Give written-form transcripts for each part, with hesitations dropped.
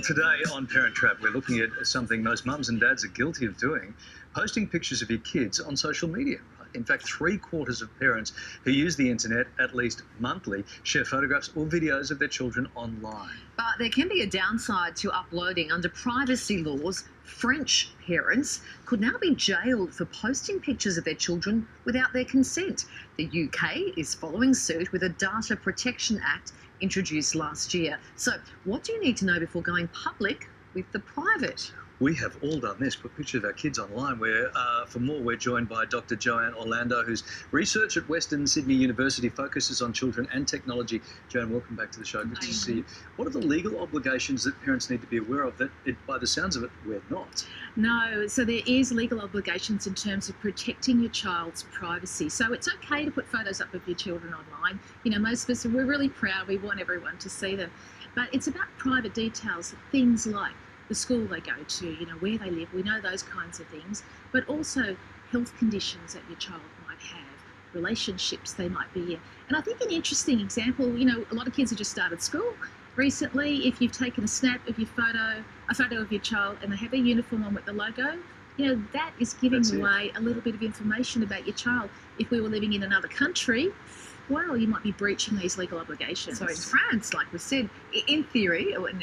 Today on Parent Trap, we're looking at something most mums and dads are guilty of doing, posting pictures of your kids on social media. In fact, 3/4 of parents who use the internet at least monthly share photographs or videos of their children online. But there can be a downside to uploading. Under privacy laws, French parents could now be jailed for posting pictures of their children without their consent. The UK is following suit with a Data Protection Act introduced last year. So what do you need to know before going public with the private? We have all done this, put pictures of our kids online. For more, we're joined by Dr. Joanne Orlando, whose research at Western Sydney University focuses on children and technology. Joanne, welcome back to the show. Good to see you. What are the legal obligations that parents need to be aware of that, by the sounds of it, we're not? No, so there is legal obligations in terms of protecting your child's privacy. So it's okay to put photos up of your children online. You know, most of us, we're really proud, we want everyone to see them. But it's about private details, things like the school they go to, you know, where they live, we know those kinds of things, but also health conditions that your child might have, relationships they might be in. And I think an interesting example, you know, a lot of kids have just started school recently. If you've taken a snap of your photo, a photo of your child, and they have a uniform on with the logo, you know, that is giving away a little bit of information about your child. If we were living in another country, well, you might be breaching these legal obligations. So in France, like we said, in theory, or in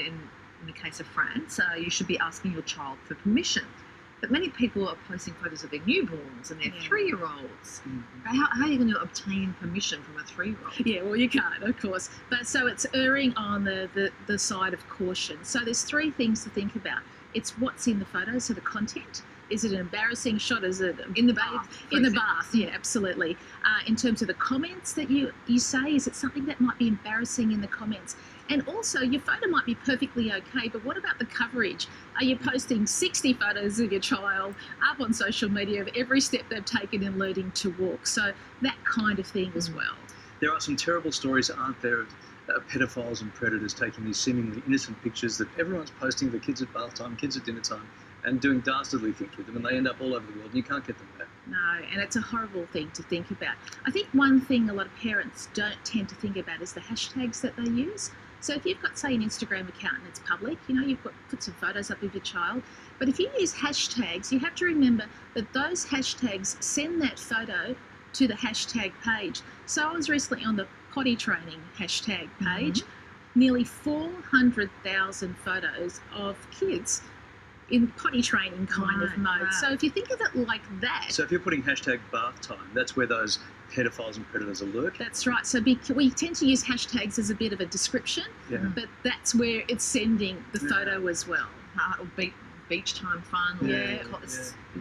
the case of France, you should be asking your child for permission. But many people are posting photos of their newborns and their 3-year-olds. How are you going to obtain permission from a 3-year-old? Yeah, well, you can't, of course. But so it's erring on the side of caution. So there's 3 things to think about. It's what's in the photo, so the content. Is it an embarrassing shot? Is it In the bath? In the bath, yeah, absolutely. In terms of the comments that you say, is it something that might be embarrassing in the comments? And also, your photo might be perfectly okay, but what about the coverage? Are you posting 60 photos of your child up on social media of every step they've taken in learning to walk? So that kind of thing as well. There are some terrible stories, aren't there, of pedophiles and predators taking these seemingly innocent pictures that everyone's posting of the kids at bath time, kids at dinner time, and doing dastardly things with them, and they end up all over the world and you can't get them back. No, and it's a horrible thing to think about. I think one thing a lot of parents don't tend to think about is the hashtags that they use. So if you've got, say, an Instagram account and it's public, you know, you've put some photos up of your child, but if you use hashtags, you have to remember that those hashtags send that photo to the hashtag page. So I was recently on the potty training hashtag page, nearly 400,000 photos of kids in potty training kind of mode. Wow. So if you think of it like that. So if you're putting hashtag bath time, that's where those pedophiles and predators are lurking. That's right. So we tend to use hashtags as a bit of a description, but that's where it's sending the photo as well. Beach time fun.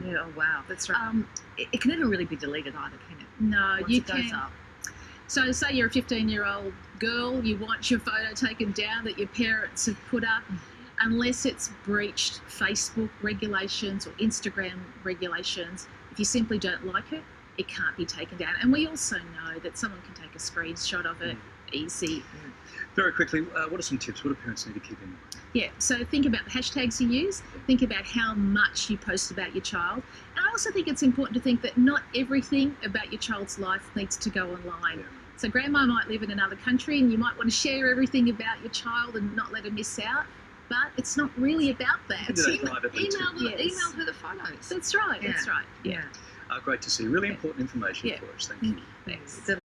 Oh, wow. That's right. It can never really be deleted either, can it? No, Once you it goes can. up. So say you're a 15-year-old girl, you want your photo taken down that your parents have put up, unless it's breached Facebook regulations or Instagram regulations, if you simply don't like it, it can't be taken down. And we also know that someone can take a screenshot of it easy. Very quickly, what are some tips? What do parents need to keep in mind? Yeah, so think about the hashtags you use, think about how much you post about your child. And I also think it's important to think that not everything about your child's life needs to go online. So grandma might live in another country and you might want to share everything about your child and not let her miss out. But it's not really about that. Email her the photos. That's right, that's right. Great to see. Really important information for us. Thank you. Thanks.